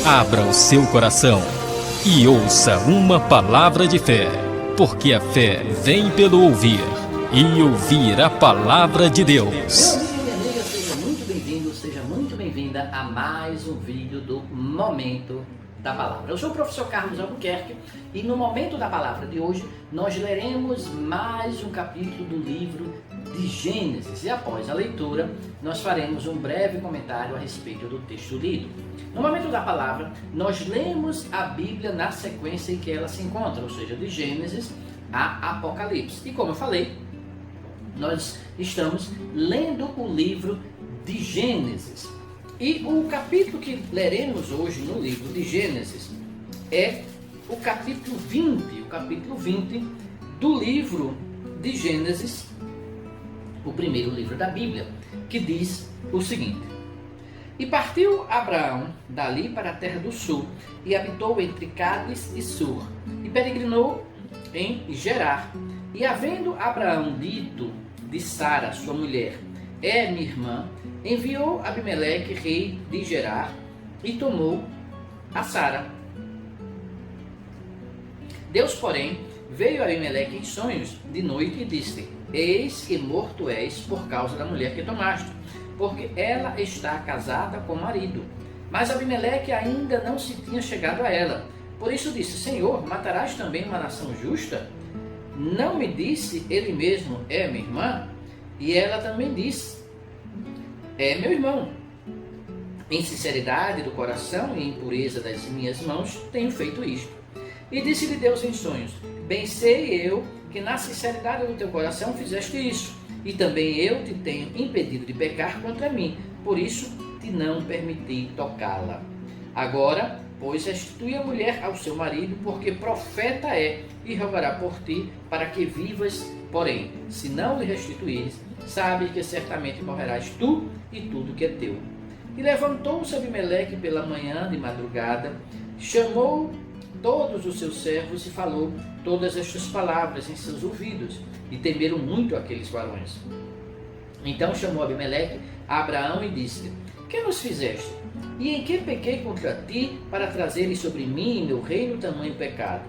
Abra o seu coração e ouça uma palavra de fé, porque a fé vem pelo ouvir, e ouvir a palavra de Deus. Meu amigo e minha amiga, seja muito bem-vindo, seja muito bem-vinda a mais um vídeo do Momento da Palavra. Eu sou o professor Carlos Albuquerque e no Momento da Palavra de hoje nós leremos mais um capítulo do livro de Gênesis e após a leitura nós faremos um breve comentário a respeito do texto lido. No Momento da Palavra nós lemos a Bíblia na sequência em que ela se encontra, ou seja, de Gênesis a Apocalipse. E como eu falei, nós estamos lendo o livro de Gênesis. E o capítulo que leremos hoje no livro de Gênesis é o capítulo 20 do livro de Gênesis, o primeiro livro da Bíblia, que diz o seguinte: E partiu Abraão dali para a terra do sul, e habitou entre Cádiz e Sur, e peregrinou em Gerar. E havendo Abraão dito de Sara, sua mulher, é minha irmã, enviou Abimeleque, rei de Gerar, e tomou a Sara. Deus, porém, veio a Abimeleque em sonhos de noite e disse: Eis que morto és por causa da mulher que tomaste, porque ela está casada com o marido. Mas Abimeleque ainda não se tinha chegado a ela. Por isso disse: Senhor, matarás também uma nação justa? Não me disse ele mesmo, é minha irmã? E ela também disse: é meu irmão. Em sinceridade do coração e em pureza das minhas mãos tenho feito isto. E disse-lhe Deus em sonhos: Bem sei eu que na sinceridade do teu coração fizeste isso, e também eu te tenho impedido de pecar contra mim, por isso te não permiti tocá-la. Agora, pois, restitui a mulher ao seu marido, porque profeta é, e rogará por ti, para que vivas. Porém, se não lhe restituires, sabe que certamente morrerás tu e tudo que é teu. E levantou-se Abimeleque pela manhã de madrugada, chamou todos os seus servos e falou todas estas palavras em seus ouvidos, e temeram muito aqueles varões. Então chamou Abimeleque a Abraão e disse: Que nos fizeste? E em que pequei contra ti, para trazeres sobre mim e meu reino tamanho pecado?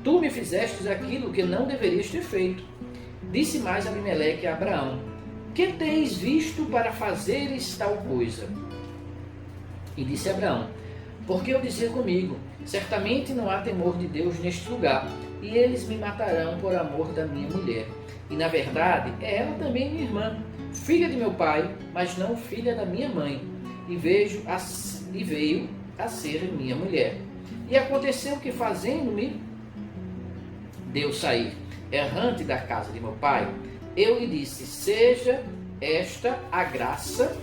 Tu me fizestes aquilo que não deverias ter feito. Disse mais Abimeleque a Abraão: Que tens visto para fazeres tal coisa? E disse Abraão: Porque eu dizia comigo: Certamente não há temor de Deus neste lugar, e eles me matarão por amor da minha mulher. E na verdade é ela também minha irmã, filha de meu pai, mas não filha da minha mãe, e veio a ser minha mulher. E aconteceu que, fazendo-me Deus sair errante da casa de meu pai, eu lhe disse: Seja esta a graça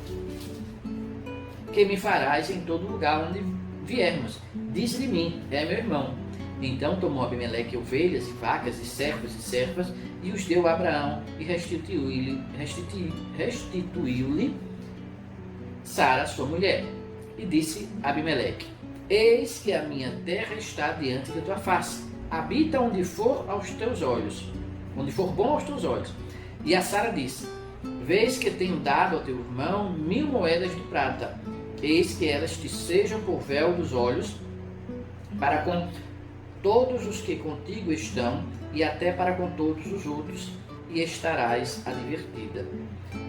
que me farás em todo lugar onde viermos. Diz de mim: é meu irmão. Então tomou Abimeleque ovelhas, e vacas, e servos e servas, e os deu a Abraão, e restituiu-lhe Sara, sua mulher. E disse Abimeleque: Eis que a minha terra está diante da tua face. Habita onde for aos teus olhos, onde for bom aos teus olhos. E a Sara disse: Vês que tenho dado ao teu irmão 1000 moedas de prata. Eis que elas te sejam por véu dos olhos, para com todos os que contigo estão, e até para com todos os outros, e estarás advertida.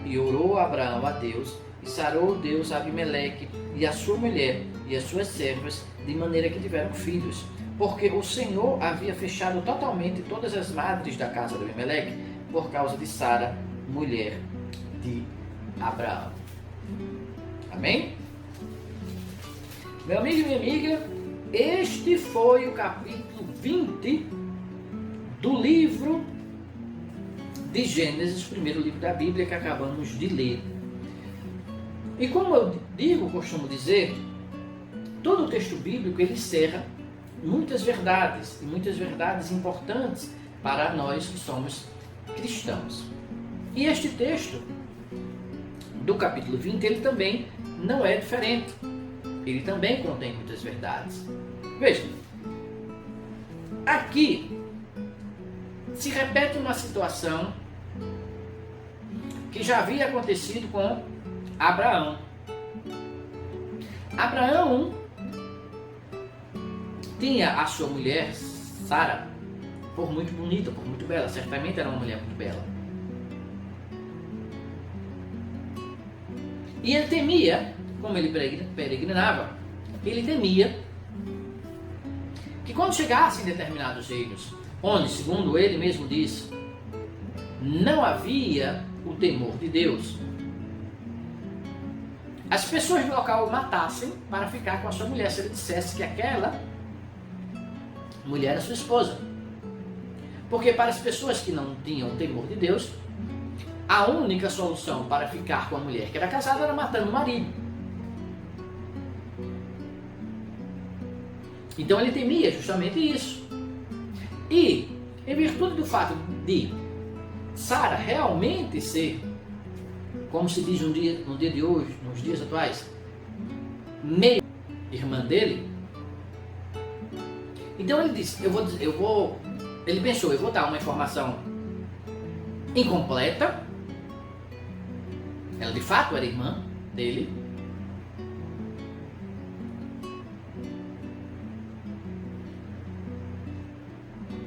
E orou Abraão a Deus, e sarou Deus a Abimeleque, e a sua mulher, e as suas servas, de maneira que tiveram filhos. Porque o Senhor havia fechado totalmente todas as madres da casa de Abimeleque, por causa de Sara, mulher de Abraão. Amém? Meu amigo e minha amiga, este foi o capítulo 20 do livro de Gênesis, o primeiro livro da Bíblia que acabamos de ler. E como eu costumo dizer, todo o texto bíblico ele encerra muitas verdades, e muitas verdades importantes para nós que somos cristãos. E este texto do capítulo 20, ele também não é diferente. Ele também contém muitas verdades. Veja, aqui se repete uma situação que já havia acontecido com Abraão. Abraão tinha a sua mulher, Sara, por muito bonita, por muito bela. Certamente era uma mulher muito bela. E ele temia, como ele peregrinava, ele temia que quando chegasse em determinados reinos, onde, segundo ele mesmo diz, não havia o temor de Deus, as pessoas do local o matassem para ficar com a sua mulher, se ele dissesse que aquela mulher era sua esposa. Porque para as pessoas que não tinham o temor de Deus, a única solução para ficar com a mulher que era casada era matando o marido. Então ele temia justamente isso. E, em virtude do fato de Sara realmente ser, como se diz no dia de hoje, nos dias atuais, meio irmã dele, então ele disse, ele pensou, eu vou dar uma informação incompleta. Ela de fato era irmã dele.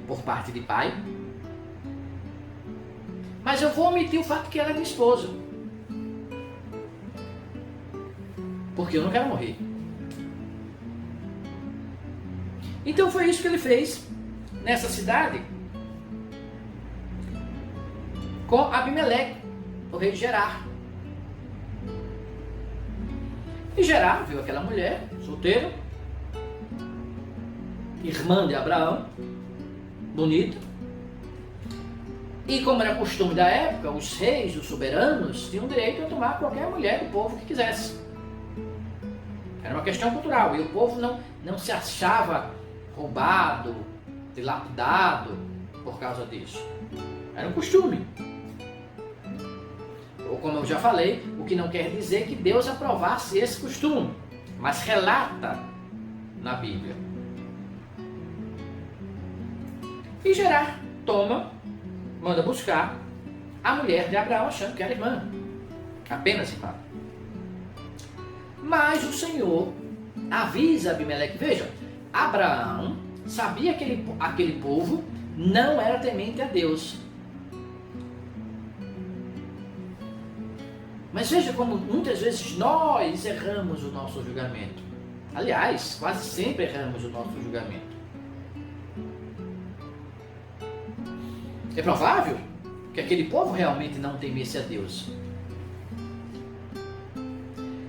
Por parte de pai. Mas eu vou omitir o fato que ela é minha esposa. Porque eu não quero morrer. Então foi isso que ele fez nessa cidade com Abimeleque, o rei de Gerar. E Gerar viu aquela mulher, solteira, irmã de Abraão, bonita. E como era costume da época, os reis, os soberanos, tinham direito a tomar qualquer mulher do povo que quisesse. Era uma questão cultural. E o povo não se achava roubado, dilapidado por causa disso. Era um costume. Ou como eu já falei, o que não quer dizer que Deus aprovasse esse costume, mas relata na Bíblia. E Gerar manda buscar a mulher de Abraão, achando que era irmã, apenas irmã. Mas o Senhor avisa Abimeleque, veja, Abraão sabia que aquele povo não era temente a Deus. Mas veja como muitas vezes nós erramos o nosso julgamento. Aliás, quase sempre erramos o nosso julgamento. É provável que aquele povo realmente não temesse a Deus.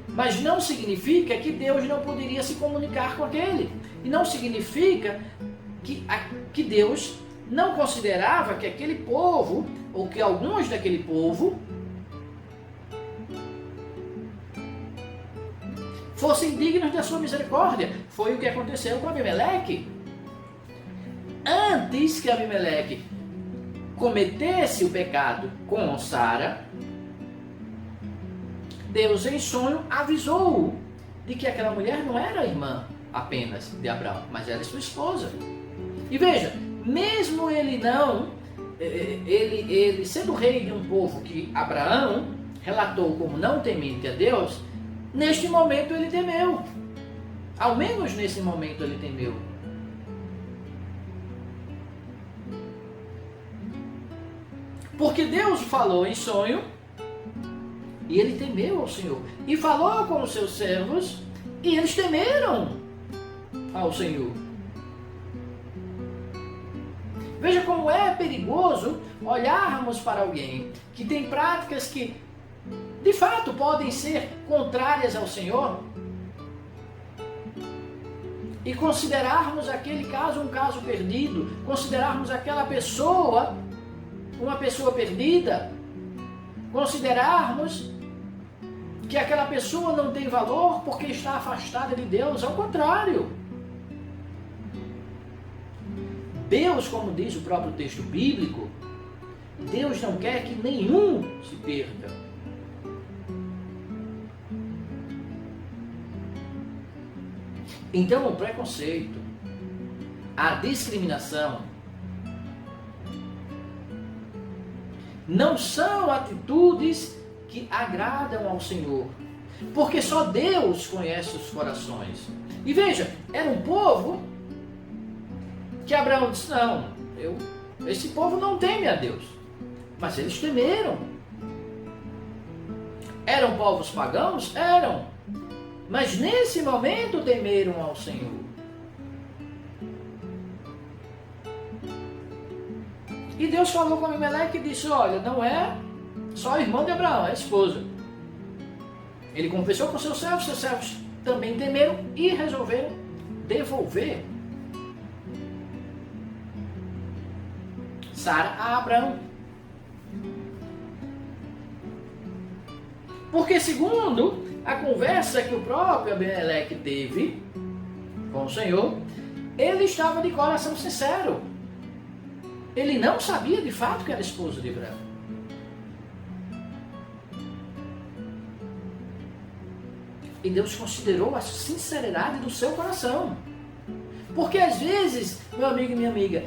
Mas não significa que Deus não poderia se comunicar com aquele. E não significa que Deus não considerava que aquele povo, ou que alguns daquele povo, fossem dignos da sua misericórdia. Foi o que aconteceu com Abimeleque. Antes que Abimeleque cometesse o pecado com Sara, Deus em sonho avisou-o de que aquela mulher não era irmã apenas de Abraão, mas era sua esposa. E veja, mesmo ele sendo rei de um povo que Abraão relatou como não temente a Deus, neste momento ele temeu. Ao menos nesse momento ele temeu. Porque Deus falou em sonho e ele temeu ao Senhor. E falou com os seus servos e eles temeram ao Senhor. Veja como é perigoso olharmos para alguém que tem práticas que de fato podem ser contrárias ao Senhor e considerarmos aquele caso um caso perdido, considerarmos aquela pessoa uma pessoa perdida, considerarmos que aquela pessoa não tem valor porque está afastada de Deus. Ao contrário, Deus, como diz o próprio texto bíblico, Deus não quer que nenhum se perca. Então o preconceito, a discriminação, não são atitudes que agradam ao Senhor, porque só Deus conhece os corações. E veja, era um povo que Abraão disse, não, esse povo não teme a Deus. Mas eles temeram. Eram povos pagãos? Eram. Mas nesse momento temeram ao Senhor. E Deus falou com Abimeleque e disse, olha, não é só irmão de Abraão, é esposa. Ele conversou com seus servos também temeram e resolveram devolver Sara a Abraão. Porque segundo a conversa que o próprio Abimeleque teve com o Senhor, ele estava de coração sincero. Ele não sabia de fato que era esposo de Abraão. E Deus considerou a sinceridade do seu coração. Porque às vezes, meu amigo e minha amiga,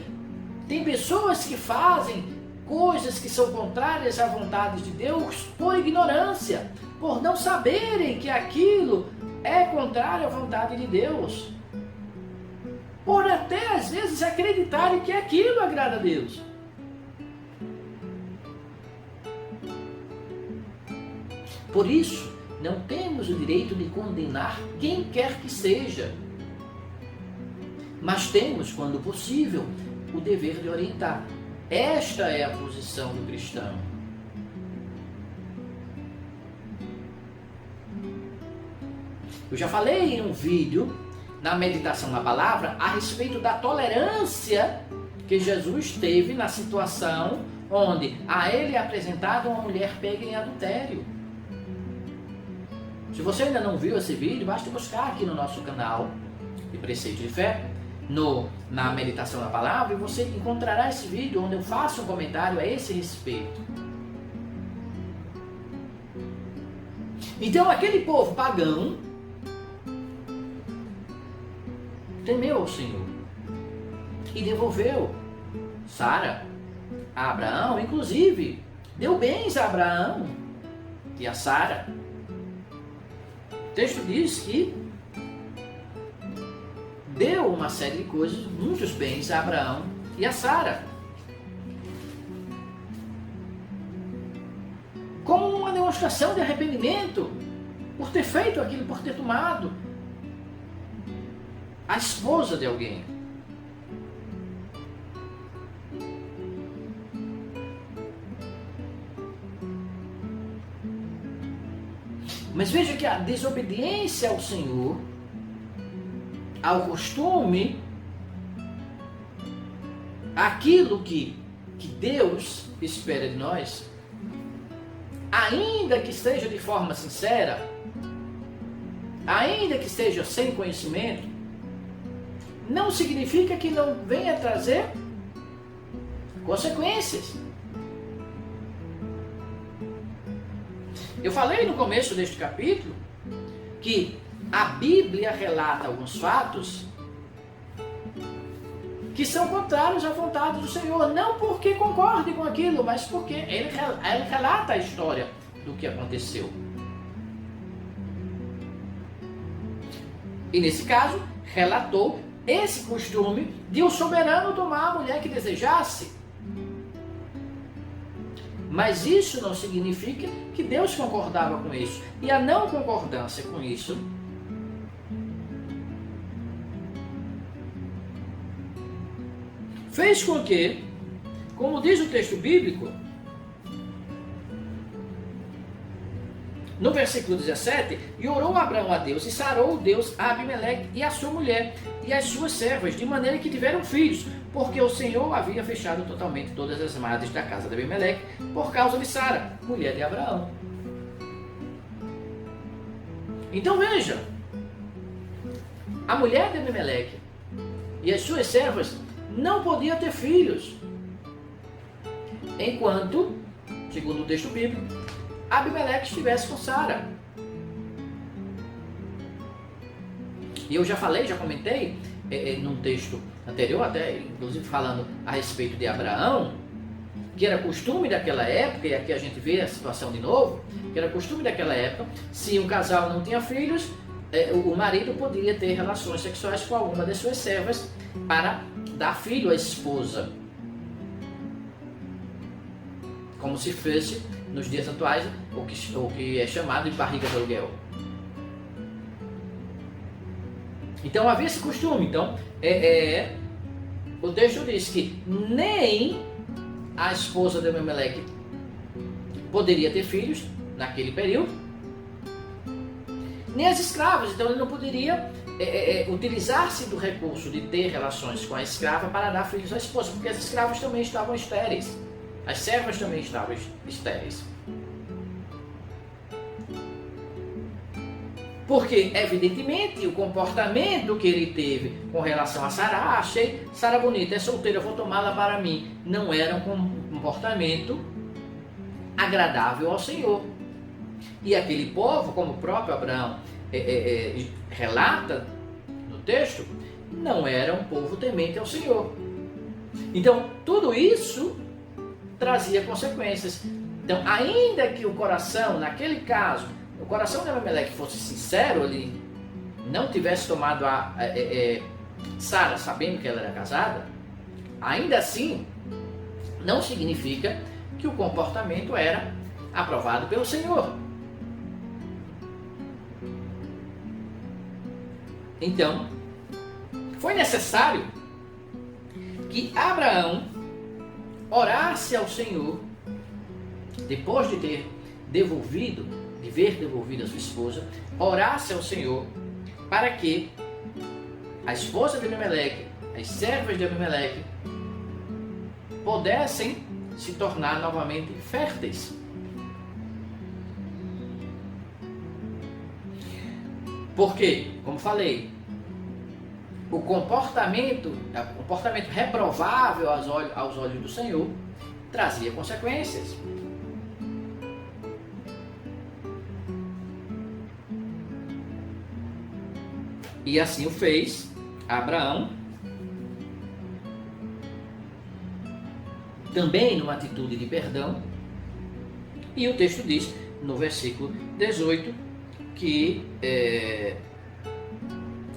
tem pessoas que fazem coisas que são contrárias à vontade de Deus por ignorância, por não saberem que aquilo é contrário à vontade de Deus. Por até às vezes acreditarem que aquilo agrada a Deus. Por isso, não temos o direito de condenar quem quer que seja. Mas temos, quando possível, o dever de orientar. Esta é a posição do cristão. Eu já falei em um vídeo, na meditação na palavra, a respeito da tolerância que Jesus teve na situação onde a ele é apresentada uma mulher pega em adultério. Se você ainda não viu esse vídeo, basta buscar aqui no nosso canal de Preceito de Fé, na meditação na palavra, e você encontrará esse vídeo onde eu faço um comentário a esse respeito. Então aquele povo pagão temeu ao Senhor e devolveu Sara a Abraão, inclusive deu bens a Abraão e a Sara. O texto diz que deu uma série de coisas, muitos bens a Abraão e a Sara, como uma demonstração de arrependimento por ter feito aquilo, por ter tomado a esposa de alguém. Mas veja que a desobediência ao Senhor, ao costume, aquilo que Deus espera de nós, ainda que esteja de forma sincera, ainda que esteja sem conhecimento, não significa que não venha trazer consequências. Eu falei no começo deste capítulo que a Bíblia relata alguns fatos que são contrários à vontade do Senhor, não porque concorde com aquilo, mas porque ele relata a história do que aconteceu. E nesse caso, relatou esse costume de o soberano tomar a mulher que desejasse. Mas isso não significa que Deus concordava com isso. E a não concordância com isso fez com que, como diz o texto bíblico, no versículo 17, e orou Abraão a Deus, e sarou Deus a Abimeleque e a sua mulher, e as suas servas, de maneira que tiveram filhos, porque o Senhor havia fechado totalmente todas as madres da casa de Abimeleque, por causa de Sara, mulher de Abraão. Então veja, a mulher de Abimeleque e as suas servas não podiam ter filhos, enquanto, segundo o texto bíblico, Abimeleque estivesse com Sara. E eu já falei, já comentei num texto anterior, até inclusive falando a respeito de Abraão, que era costume daquela época, e aqui a gente vê a situação de novo, que era costume daquela época, se um casal não tinha filhos, o marido poderia ter relações sexuais com alguma das suas servas para dar filho à esposa, como se fosse nos dias atuais o que é chamado de barriga de aluguel. Então havia esse costume. Então o texto diz que nem a esposa de Abimeleque poderia ter filhos naquele período, nem as escravas. Então ele não poderia utilizar-se do recurso de ter relações com a escrava para dar filhos à esposa, porque as escravas também estavam estéreis, as servas também estavam estéreis. Porque, evidentemente, o comportamento que ele teve com relação a Sara, achei Sara bonita, é solteira, vou tomá-la para mim, não era um comportamento agradável ao Senhor. E aquele povo, como o próprio Abraão relata no texto, não era um povo temente ao Senhor. Então, tudo isso trazia consequências. Então, ainda que o coração, naquele caso, o coração de Abimeleque fosse sincero, ele não tivesse tomado Sara sabendo que ela era casada, ainda assim, não significa que o comportamento era aprovado pelo Senhor. Então, foi necessário que Abraão orasse ao Senhor, depois de ter ver devolvido a sua esposa, orasse ao Senhor para que a esposa de Abimeleque, as servas de Abimeleque, pudessem se tornar novamente férteis. Porque, como falei, o comportamento reprovável aos olhos do Senhor trazia consequências. E assim o fez Abraão, também numa atitude de perdão. E o texto diz, no versículo 18,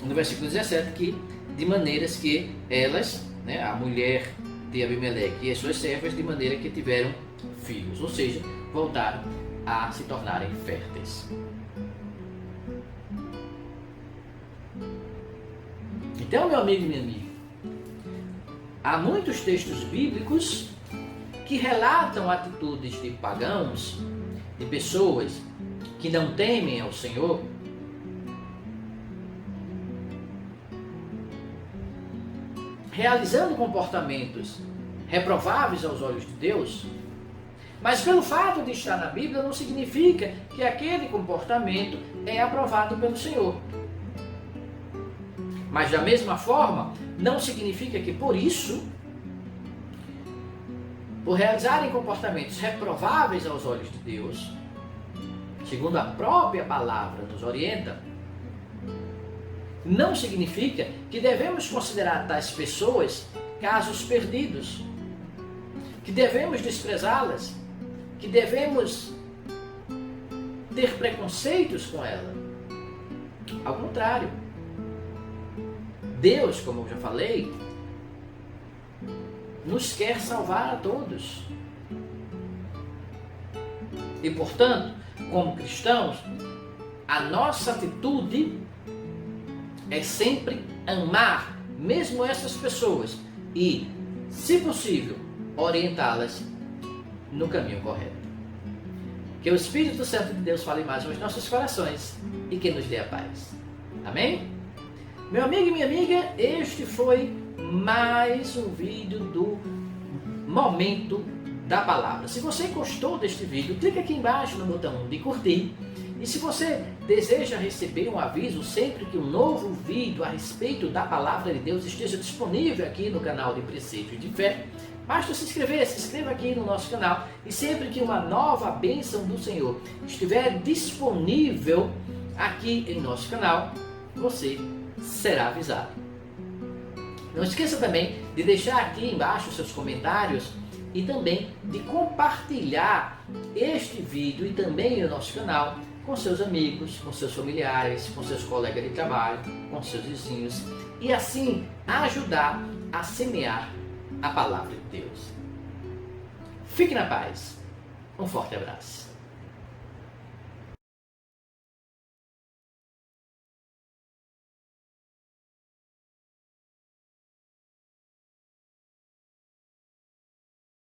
no versículo 17, que de maneiras que elas, a mulher de Abimeleque e as suas servas, de maneira que tiveram filhos, ou seja, voltaram a se tornarem férteis. Então, meu amigo e minha amiga, há muitos textos bíblicos que relatam atitudes de pagãos, de pessoas que não temem ao Senhor, realizando comportamentos reprováveis aos olhos de Deus, mas pelo fato de estar na Bíblia não significa que aquele comportamento é aprovado pelo Senhor. Mas da mesma forma, não significa que por isso, por realizarem comportamentos reprováveis aos olhos de Deus, segundo a própria palavra nos orienta, não significa que devemos considerar tais pessoas casos perdidos, que devemos desprezá-las, que devemos ter preconceitos com ela. Ao contrário, Deus, como eu já falei, nos quer salvar a todos. E, portanto, como cristãos, a nossa atitude é sempre amar mesmo essas pessoas e, se possível, orientá-las no caminho correto. Que o Espírito Santo de Deus fale mais aos nossos corações e que nos dê a paz. Amém? Meu amigo e minha amiga, este foi mais um vídeo do Momento da Palavra. Se você gostou deste vídeo, clique aqui embaixo no botão de curtir. E se você deseja receber um aviso sempre que um novo vídeo a respeito da Palavra de Deus esteja disponível aqui no canal de Preceito e de Fé, basta se inscreva aqui no nosso canal. E sempre que uma nova bênção do Senhor estiver disponível aqui em nosso canal, você será avisado. Não esqueça também de deixar aqui embaixo seus comentários e também de compartilhar este vídeo e também o nosso canal com seus amigos, com seus familiares, com seus colegas de trabalho, com seus vizinhos e assim ajudar a semear a palavra de Deus. Fique na paz. Um forte abraço.